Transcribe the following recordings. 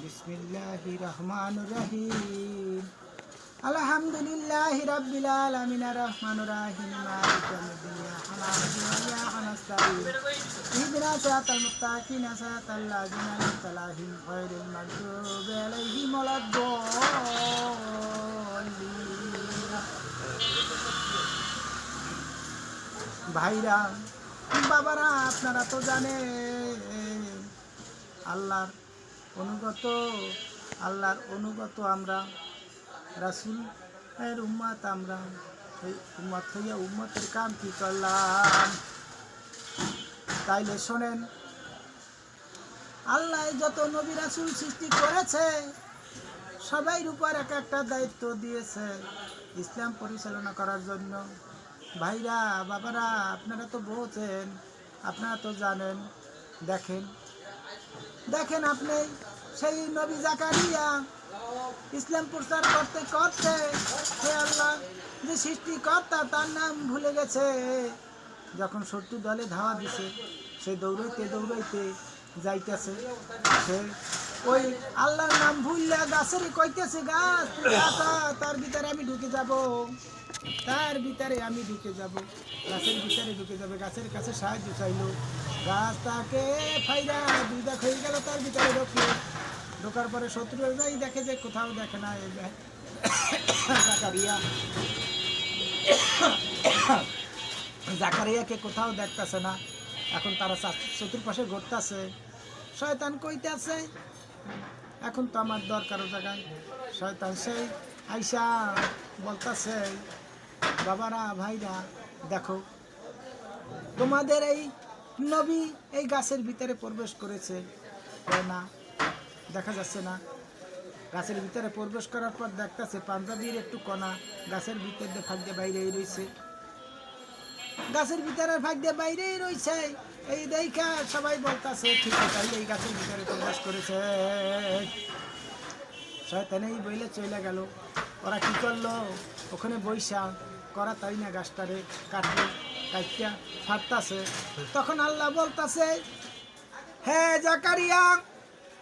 বিসমিল্লাহির রহমানির রহিম আলহামদুলিল্লাহি রাব্বিল আলামিন আর রহমানির রহিম মালিকি ইয়াউমিদ্দিন ইয়্যাকা না'বুদু ওয়া ইয়্যাকা নাস্তাঈন ইহদিনাস সিরাতাল মুস্তাকিম সিরাতাল লাযিনা আন'আমতা আলাইহিম গায়রিল মাগদুবি আলাইহিম ওয়ালাদ-দাল্লিন। ভাইরা, বাবারা, আপনারা তো জানেন আল্লাহর অনুগত আমরা, রাসূল এর উম্মত আমরা। এই উম্মত হইয়া উম্মতের কাম কি করলাম? তাইলে শোনেন, আল্লাহ যত নবী রাসূল সৃষ্টি করেছে সবাইর উপর এক একটা দায়িত্ব দিয়েছে ইসলাম পরিচালনা করার জন্য। ভাইরা, বাবারা, আপনারা তো বোঝেন, আপনারা তো জানেন। দেখেন আপনি সেই নবী জাকারিয়া ইসলাম প্রচার করতে করতে হে আল্লাহ যে সৃষ্টিকর্তা তার নাম ভুলে গেছে। যখন শত্রু দলে ধাওয়া দিছে, সে দৌড়াইতে যাইতেছে, সে ওই আল্লাহর নাম ভুললে গাছেরই কইতেছে, গাছ তার ভিতরে আমি ঢুকে যাব, গাছের ভিতরে ঢুকে যাবে। গাছের কাছে সাহায্য চাইলো, গাছ তাকে ফাইরা দুই দাগ হয়ে গেল, তার ভিতরে ঢোকার পরে শত্রু যাই দেখে যে কোথাও দেখে না জাকারিয়াকে কোথাও দেখতেছে না। এখন তারা চতুর্পাশে ঘুরতেছে, শয়তান কইতেছে এখন তো আমার দরকার জায়গায়। শয়তান সেই আইসা বলতেছে, বাবারা, ভাইরা, দেখো তোমাদের এই নবী এই গাছের ভিতরে প্রবেশ করেছে না, দেখা যাচ্ছে না। গাছের ভিতরে প্রবেশ করার পর দেখতেছে পাঞ্জাবির একটু কণা গাছের ভিতর দিয়ে ফাঁক দিয়ে বাইরেই রয়েছে, এই দেখা সবাই বলতেছে ঠিক আছে, এই গাছের ভিতরে প্রবেশ করেছে। শয়তান এই বইলে চলে গেল। ওরা কি করলো? ওখানে বৈশা করা তাই না, গাছটারে কাটলো, কাটিয়া ফাটতাছে। তখন আল্লাহ বলতাছে, হে জাকারিয়া,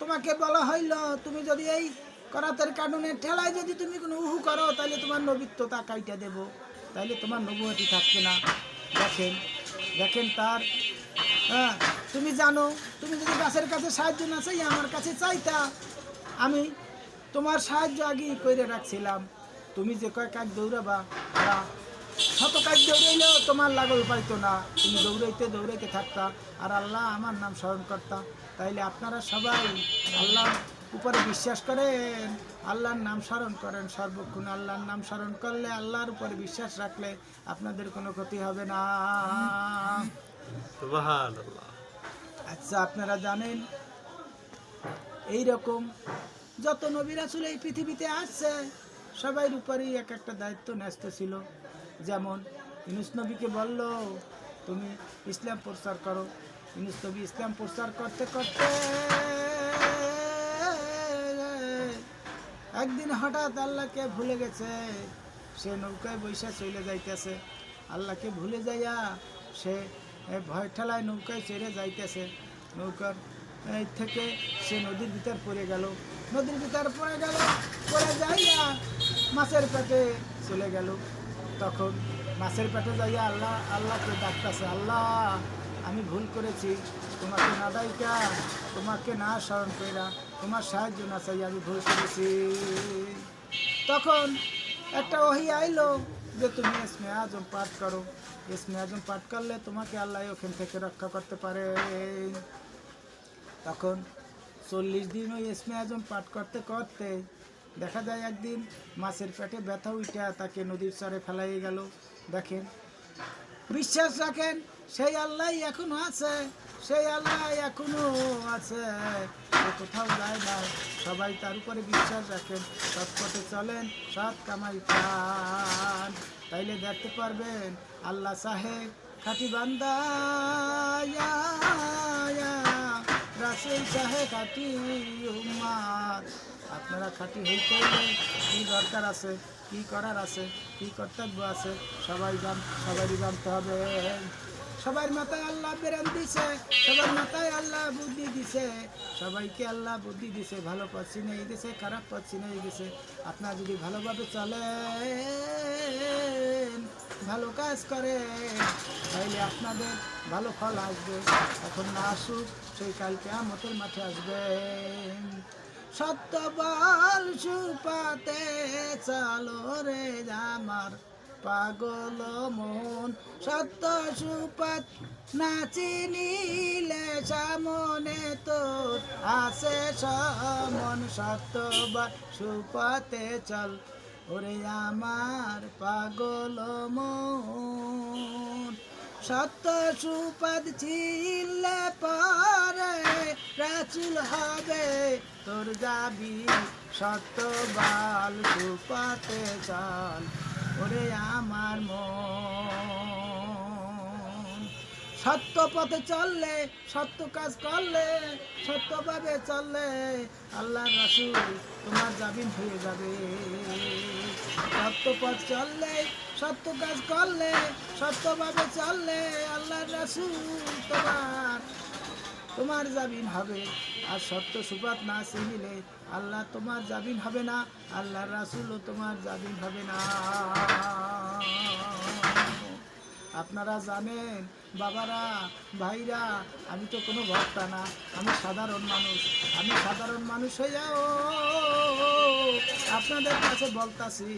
তোমাকে বলা হইল তুমি যদি এই করাতের কানুনের ঠেলায় যদি তুমি কোনো উহু করো তাহলে তোমার নবীত্বতা কাইটা দেব, তাইলে তোমার নবুয়তি থাকবে না। দেখেন তার তুমি জানো, তুমি যদি গাছের কাছে সাহায্য না চাই আমার কাছে চাইতা, আমি তোমার সাহায্য আগেই করে রাখছিলাম। তুমি যে কয় কাজ দৌড়াবা, শত কাজ দৌড়াইলেও তোমার লাগল পাইতো না, তুমি দৌড়াইতে থাকতা আর আল্লাহ আমার নাম স্মরণ করতা। তাইলে আপনারা সবাই আল্লাহর উপরে বিশ্বাস করেন, আল্লাহর নাম স্মরণ করেন সর্বক্ষণ। আল্লাহর নাম স্মরণ করলে, আল্লাহর উপরে বিশ্বাস রাখলে আপনাদের কোনো ক্ষতি হবে না। সুবহানাল্লাহ। আচ্ছা, আপনারা জানেন এইরকম যত নবী রাসূল এই পৃথিবীতে আসছে সবাইর উপরেই এক একটা দায়িত্ব ন্যস্ত ছিল। যেমন ইউনূস নবীকে বলল তুমি ইসলাম প্রচার করো। ইউনূস নবী ইসলাম প্রচার করতে করতে একদিন হঠাৎ আল্লাহকে ভুলে গেছে। সে নৌকায় বৈশা চলে যাইতেছে, আল্লাহকে ভুলে যাইয়া সে ভয় ঠেলায় নৌকায় চড়ে যাইতেছে। নৌকার থেকে সে নদীর ভিতর পড়ে গেল, পড়ে যাইয়া মাছের পেটে চলে গেল। তখন মাছের পেটে যাইয়া আল্লাহকে ডাকতেছে, আল্লাহ আমি ভুল করেছি, তোমাকে না ডাইকা, তোমাকে না স্মরণ কইরা, তোমার সাহায্য না চাই আমি ভুল করেছি। তখন একটা ওহী আইলো যে তুমি ইসমে আজম পাঠ করো। ইসমে আজম পাঠ করলে তোমাকে আল্লাহ ওখান থেকে রক্ষা করতে পারে। তখন 40 দিন ওই ইসমে আজম পাঠ করতে করতে দেখা যায় একদিন মাছের পেটে ব্যথা উঠা তাকে নদীর চরে ফেলাই গেল। দেখেন, বিশ্বাস রাখেন সেই আল্লাহ এখনো আছে, সে কোথাও যায় না। সবাই তার উপরে বিশ্বাস রাখেন, সৎ পথে চলেন, সৎ কামাই খান, তাইলে দেখতে পারবেন আল্লাহ সাহেব খাঁটি বান্দা, রাসূল সাহেব খাঁটি উম্মত। আপনারা খাঁটি হইতে হলে কী দরকার আছে, কী করার আছে, কী কর্তব্য আছে সবারই জানতে হবে। সবার মাথায় আল্লাহ ব্রেন দিছে, সবার মাথায় আল্লাহ বুদ্ধি দিছে, সবাইকে আল্লাহ বুদ্ধি দিছে, ভালো পথ চিনেই দিছে, খারাপ পথ চিনেই দিছে। আপনারা যদি ভালোভাবে চলেন, ভালো কাজ করে, তাইলে আপনাদের ভালো ফল আসবে। এখন না আসুক, সেই কাল কিয়ামতের মাঠে আসবে। সত্য বল সুপাতে চলো রে আমার পাগল মন, সত্য সুপাত না চিনিলে সামনে তোর আছে সমন। সত্য বা সুপাতে চল ওরে আমার পাগল মন, সত্য সুপদ ছিলে পরে রাসূল হবে তোর যাবি, সত্য বাল সুপাতে চল ওরে আমার মন। সত্য পথে চললে, সত্য কাজ করলে, সত্যভাবে চললে আল্লাহ রাসূল তোমার জামিন হয়ে যাবে। সত্য পথ চললে, সত্য কাজ করলে, সত্যভাবে চললে আল্লাহ রাসূল তোমার জামিন হবে। আর সত্য সুপাত না চিনিলে আল্লাহ তোমার জামিন হবে না, আল্লাহ রাসূলও তোমার জামিন হবে না। আপনারা জানেন বাবারা, ভাইরা, আমি তো কোনো ভক্তা না, আমি সাধারণ মানুষ। আমি সাধারণ মানুষ হইয়াও আপনাদের কাছে বলতাছি,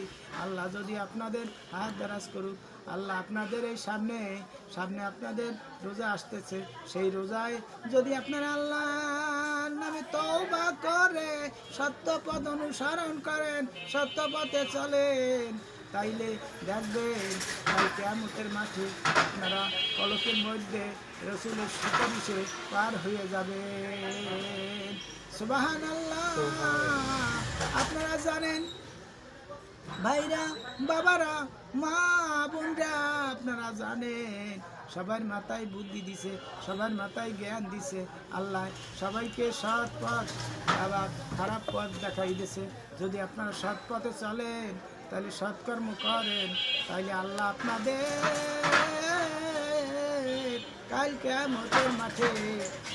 আল্লাহ যদি আপনাদের হাত দারাজ করুক, আল্লাহ আপনাদের এই সামনে আপনাদের রোজা আসতেছে, সেই রোজায় যদি আপনারা আল্লাহর নামে তওবা করে সত্য পথ অনুসরণ করেন, সত্য পথে চলেন, তাইলে দেখবেন কাল কিয়ামতের মাঠে আপনারা পলকের মধ্যে রাসূলের সুপারিশে পার হয়ে যাবেন। সুবহানাল্লাহ। আপনারা জানেন ভাইরা, বাবারা, মা বোনরা, আপনারা জানেন সবার মাথায় বুদ্ধি দিছে, সবার মাথায় জ্ঞান দিছে আল্লাহ, সবাইকে সৎ পথ আবার খারাপ পথ দেখাই দিছে। যদি আপনারা সৎ পথে চলেন, তাহলে সৎকর্ম করেন, তাইলে আল্লাহ আপনাদের কাল কিয়ামতের মাঠে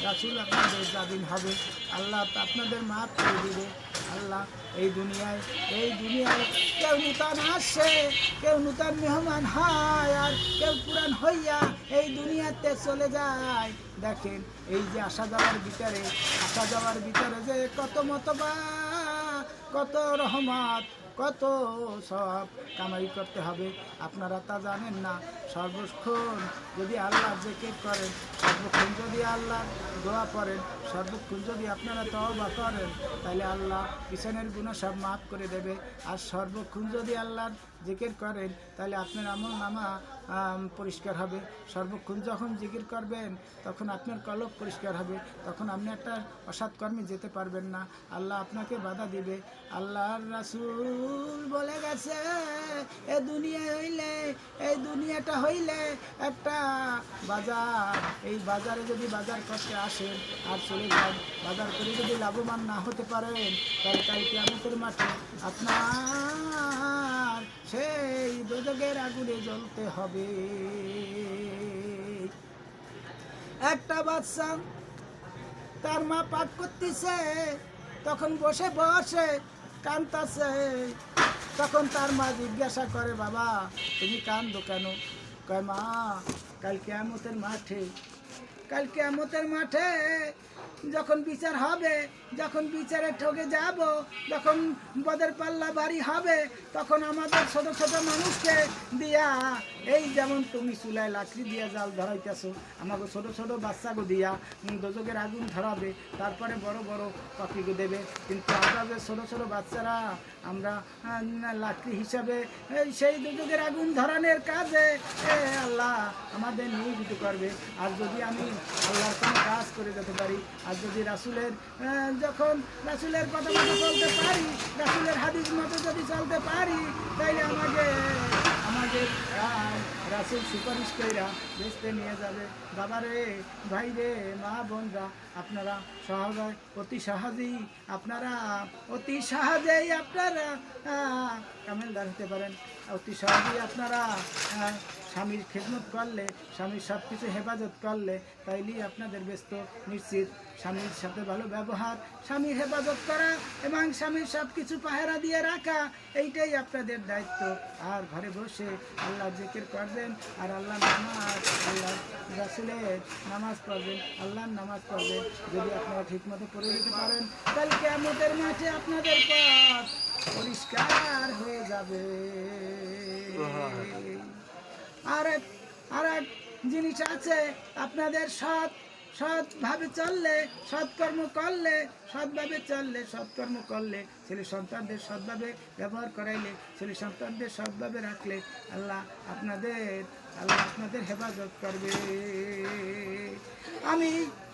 রাসূল আপনাদের জামিন হবে, আল্লাহ আপনাদের মাফ করে দিবে। আল্লাহ এই দুনিয়ায় কেউ নূতন আসে, কেউ নূতন মেহমান হয়, আর কেউ পুরান হইয়া এই দুনিয়াতে চলে যায়। দেখেন এই যে আসা যাওয়ার ভিতরে যে কত মতবা, কত রহমত, কত সব কামাই করতে হবে, আপনারা তা জানেন না। সর্বক্ষণ যদি আল্লাহ জিকির করেন, সর্বক্ষণ যদি আল্লাহ দোয়া করেন, সর্বক্ষণ যদি আপনারা তওবা করেন, তাহলে আল্লাহ পিছনের গুনাহ সব মাফ করে দেবে। আর সর্বক্ষণ যদি আল্লাহর জিকির করেন, তাহলে আপনার আমলনামা পরিষ্কার হবে। সর্বক্ষণ যখন জিকির করবেন, তখন আপনার কলব পরিষ্কার হবে, তখন আপনি একটা অসৎ কর্মে যেতে পারবেন না, আল্লাহ আপনাকে বাধা দিবে। আল্লাহর রাসূল বলে গেছে, এই দুনিয়াটা হইলে একটা বাজার। এই বাজারে যদি বাজার করতে আসেন আর চলে যান, বাজার করে যদি লাভবান না হতে পারেন, তাহলে কাল কিয়ামতের মাঠে আপনার সেই দোজখের আগুনে জ্বলতে হবে। একটা বাচ্চা তার মা পাক করতেছে, তখন বসে কাঁদতেছে, তখন তার মা জিজ্ঞাসা করে, বাবা তুমি কাঁদো কেন? কয় মা, কাল কিয়ামতের মাঠে যখন বিচার হবে, যখন বিচারে ঠকে যাব, যখন বদের পাল্লা ভারী হবে, তখন আমাদের ছোট ছোট মানুষকে দিয়া, এই যেমন তুমি চুলায় লাকড়ি দিয়া জাল ধরাইতেছো, আমাকে ছোট ছোট বাচ্চাকে দিয়া দোজখের আগুন ধরাবে, তারপরে বড় বড় পাখিকে দেবে। কিন্তু আমরা যে ছোট ছোট বাচ্চারা, আমরা লাকড়ি হিসাবে সেই দোজখের আগুন ধরানোর কাজে আল্লাহ আমাদের নিয়োজিত করবে। আর যদি আমি আল্লাহর কোনো কাজ করে যেতে পারি, আর যদি রাসূলের রাসূলের কথা মতো চলতে পারি, রাসূলের হাদিস মতো যদি চলতে পারি, তাইলে আমাদের রাসূল সুপারিশ কইরা বেহেশতে নিয়ে যাবে। বাবারে, ভাইরে, মা বোনরা, আপনারা অতি সহজেই আপনারা কামেলদার হতে পারেন, অতি সহজেই আপনারা স্বামীর খেদমত করলে, স্বামীর সব কিছু হেফাজত করলে, তাইলেই আপনাদের ব্যস্ত নিশ্চিত। স্বামীর সাথে ভালো ব্যবহার, স্বামীর হেফাজত করা এবং স্বামীর সব কিছু পাহারা দিয়ে রাখা, এইটাই আপনাদের দায়িত্ব। আর ঘরে বসে আল্লাহ জিকির করবেন, আর আল্লাহ নামাজ, আল্লাহ রাসূলের নামাজ পড়বেন, আল্লাহর নামাজ পড়বেন। যদি আপনারা ঠিকমতো পড়ে দিতে পারেন, তাহলে কিয়ামতের মাঠে আপনাদের পথ পরিষ্কার হয়ে যাবে। আর এক জিনিস আছে, আপনাদের সৎভাবে চললে, সৎকর্ম করলে, সৎকর্ম করলে, ছেলে সন্তানদের সৎভাবে ব্যবহার করাইলে, ছেলে সন্তানদের সৎভাবে রাখলে আল্লাহ আপনাদের হেফাজত করবে। আমি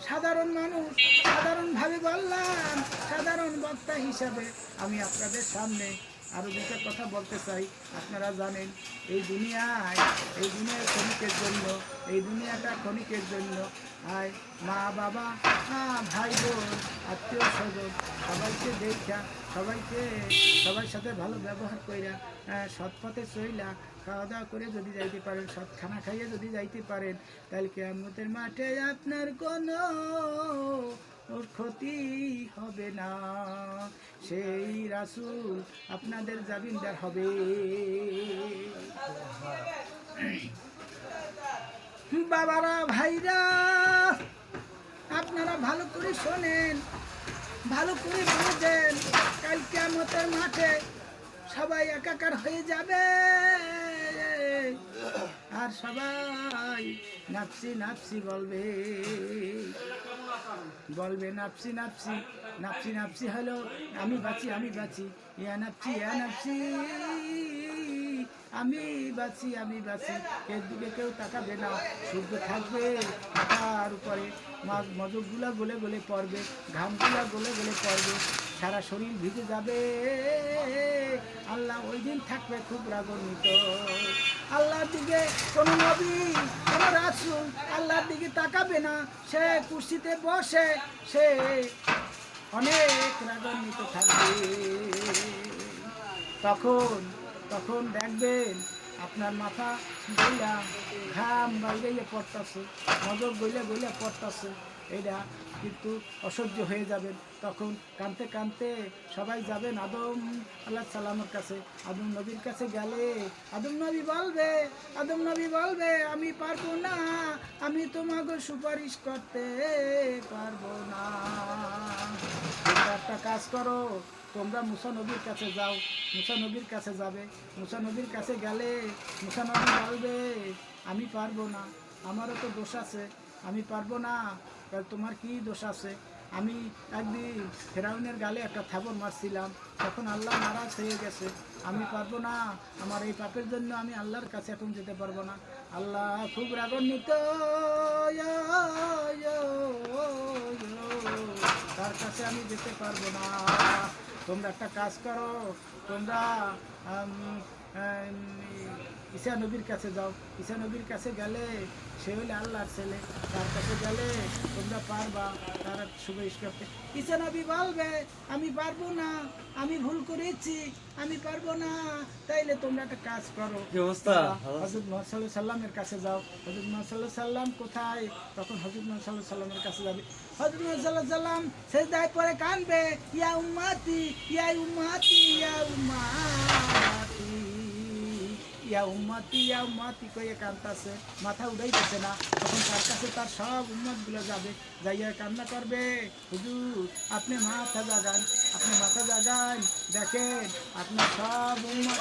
সাধারণ মানুষ, সাধারণভাবে বললাম, সাধারণ বক্তা হিসাবে আমি আপনাদের সামনে আরও দুটো কথা বলতে চাই। আপনারা জানেন এই দুনিয়ায় ক্ষণিকের জন্য, এই দুনিয়াটা ক্ষণিকের জন্য। আয় মা বাবা, ভাই বোন, আত্মীয় স্বজন সবাইকে দেখা, সবার সাথে ভালো ব্যবহার কইরা, সৎ পথে চইলা, খাওয়া দাওয়া করে যদি যাইতে পারেন, সৎ খানা খাইয়ে যদি যাইতে পারেন, তাহলে কিয়ামতের মাঠে আপনার কোনো ক্ষতি হবে না। সেই রাসূল আপনাদের জামিনদার হবে। বাবারা, ভাইরা, আপনারা ভালো করে শোনেন, ভালো করে বুঝেন, কাল কিয়ামতের মাঠে সবাই একাকার হয়ে যাবে। আর সবাই নাফসি নাফসি বলবে, নাফসি নাফসি, নাফসি নাফসি হলো আমি বাঁচি, ইয়া নাফসি, আমি বাঁচি। এর দিকে কেউ তাকাবে না। সূর্য থাকবে মাথার উপরে, মজকগুলা গলে গলে পড়বে, ঘামগুলা গলে গলে পড়বে, সারা শরীর ভিজে যাবে। আল্লাহ ওই দিন থাকবে খুব রাগান্বিত। আল্লাহর দিকে কোনো নবী, কোনো রাসূল আল্লাহর দিকে তাকাবে না। সে কুর্সিতে বসে, সে অনেক রাগান্বিত থাকবে। তখন দেখবেন আপনার মাথা গইলা ঘাম বাইরে পড়তেছে, মজক গইলে পড়তেছে, এটা কিন্তু অসহ্য হয়ে যাবেন। তখন কাঁদতে কাঁদতে সবাই যাবেন আদম আলাইহিস সালামের কাছে। আদম নবীর কাছে গেলে আদম নবী বলবে আমি পারবো না, আমি তোমাকে সুপারিশ করতে পারবো না। তোমরা একটা কাজ করো, তোমরা মুসা নবীর কাছে যাও। মুসা নবীর কাছে যাবে, মুসা নবীর কাছে গেলে মুসা নবী বলবে আমি পারবো না, আমারও তো দোষ আছে, আমি পারবো না। তোমার কি দোষ আছে? আমি একদিন ফেরাউনের গালে একটা থাবর মারছিলাম, তখন আল্লাহ নারাজ হয়ে গেছে, আমি পারবো না, আমার এই পাপের জন্য আমি আল্লাহর কাছে এখন যেতে পারবো না। আল্লাহ খুব রাগান্বিত, তার কাছে আমি যেতে পারবো না। তোমরা একটা কাজ করো, তোমরা ঈসা নবীর কাছে যাও। ঈসা নবীর কাছে গেলে সে হলে আল্লাহর ছেলে, তার কাছে গেলে তোমরা পারবা তার সুপারিশ করতে। ঈসা নবী বলবে আমি পারবো না, আমি ভুল করেছি, আমি পারবো না। তাইলে তোমরা একটা কাজ করো, হযরত মুহাম্মদ সাল্লাল্লাহু আলাইহি সাল্লামের কাছে যাও। হযরত মুহাম্মদ সাল্লাল্লাহু আলাইহি সাল্লাম কোথায়? তখন হযরত মুহাম্মদ সাল্লাল্লাহু আলাইহি সাল্লামের কাছে যাবে। হযরত মুহাম্মদ সাল্লাল্লাহু আলাইহি সাল্লাম সিজদায় পড়ে কাঁদবে, ইয়া উম্মতি, ইয়া উম্মতি, ইয়া উম্মতি, ইয়া উম্মতি, ইয়া উম্মতি কইয়ে কাঁদতেছে, মাথা উঠাইতেছে না। তখন তার কাছে তার সব উম্মতগুলো যাবে, যাইয়া কান্না করবে, হুজুর আপনি মাথা জাগান, দেখেন আপনার সব উম্মত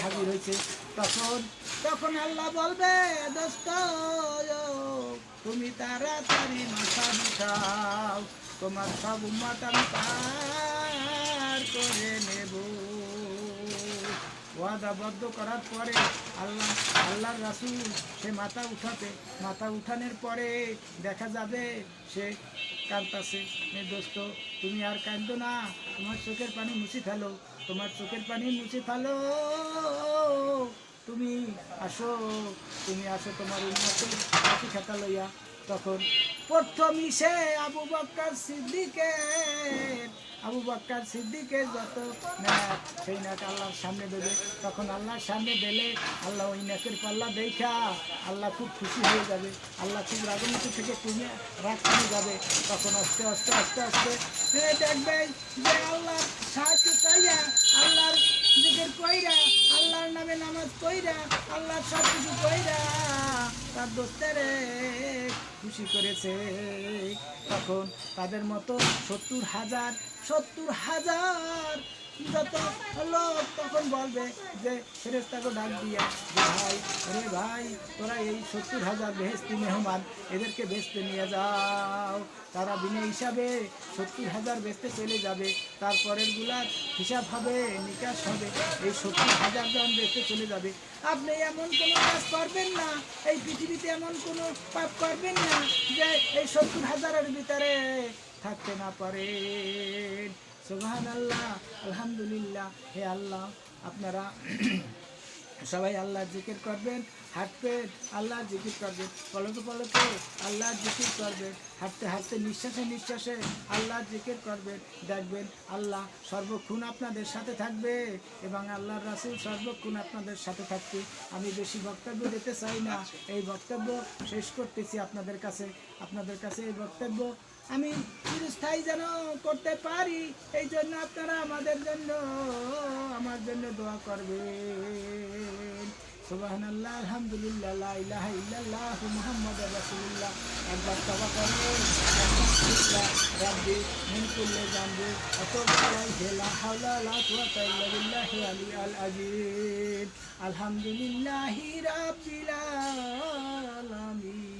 হাজির হয়েছে। তখন আল্লাহ বলবে দোস্ত তুমি তাড়াতাড়ি মাথা উঠাও, তোমার সব উম্মত আমি পার করে নেব। ওয়াদাবদ্ধ করার পরে আল্লাহর রাসূল সে মাথা উঠানোর পরে দেখা যাবে সে কাঁদতেছে। দোস্ত তুমি আর কাঁদো না, তোমার চোখের পানি মুছে ফেলো, তুমি আসো তোমার উম্মতের লাঠি খাতা লইয়া। তখন প্রথমই সে আবু বকর সিদ্দিকের আবু বকর সিদ্দিকের যত নেক সেই নেক আল্লাহর সামনে দেবে। তখন আল্লাহর সামনে দিলে আল্লাহ ওই নেকের পাল্লা দেখা আল্লাহ খুব খুশি হয়ে যাবে, আল্লাহ খুব রাজনীতি থেকে রাগ কমে যাবে। তখন আস্তে আস্তে আস্তে আস্তে দেখবে যে আল্লাহর সাহায্য চাইয়া, আল্লাহর জিকির কইরা, আল্লাহর নামে নামাজ পইরা, আল্লাহর সব কিছু কইরা তার দোস্তারে খুশি করেছে। তখন তাদের মতো 70,000 যত লোক তখন বলবে যে ফেরেশতাকে ডাক দিয়া যে ভাই, রে ভাই, তোরা এই 70,000 বেহেশতি মেহমান এদেরকে বেচতে নিয়ে যাও। তারা বিনা হিসাবে 70,000 বেচতে চলে যাবে। তারপরের গুলার হিসাব হবে, নিকাশ হবে, এই 70,000 জন বেচতে চলে যাবে। আপনি এমন কোনো কাজ করবেন না, এই পৃথিবীতে এমন কোনো পাপ করবেন না যে এই 70,000-এর ভিতরে থাকতে না পারেন। সুবহানাল্লাহ, আলহামদুলিল্লাহ। হে আল্লাহ, আপনারা সবাই আল্লাহর জিকির করবেন, হাঁটবেন আল্লাহর জিকির করবেন, পলকে পলকে আল্লাহর জিকির করবেন, হাঁটতে হাঁটতে নিঃশ্বাসে নিঃশ্বাসে আল্লাহর জিকির করবেন। দেখবেন আল্লাহ সর্বক্ষণ আপনাদের সাথে থাকবে এবং আল্লাহর রাসূল সর্বক্ষণ আপনাদের সাথে থাকবে। আমি বেশি বক্তব্য দিতে চাই না, এই বক্তব্য শেষ করতেছি আপনাদের কাছে এই বক্তব্য আমি চিরস্থায়ী যেন করতে পারি, এই জন্য আপনারা আমার জন্য দোয়া করবেন। সুবহানাল্লাহ, আলহামদুলিল্লাহ, লা ইলাহা ইল্লাল্লাহ, মুহাম্মাদুর রাসূলুল্লাহ। একবার তওবা করুন, রাব্বি মিন কুল্লি যামবি ওয়া তুব আলাইহি, লা হাওলা ওয়া লা কুওয়াতা ইল্লা বিল্লাহি আল আযীম। আলহামদুলিল্লাহি রাব্বিল আলামিন।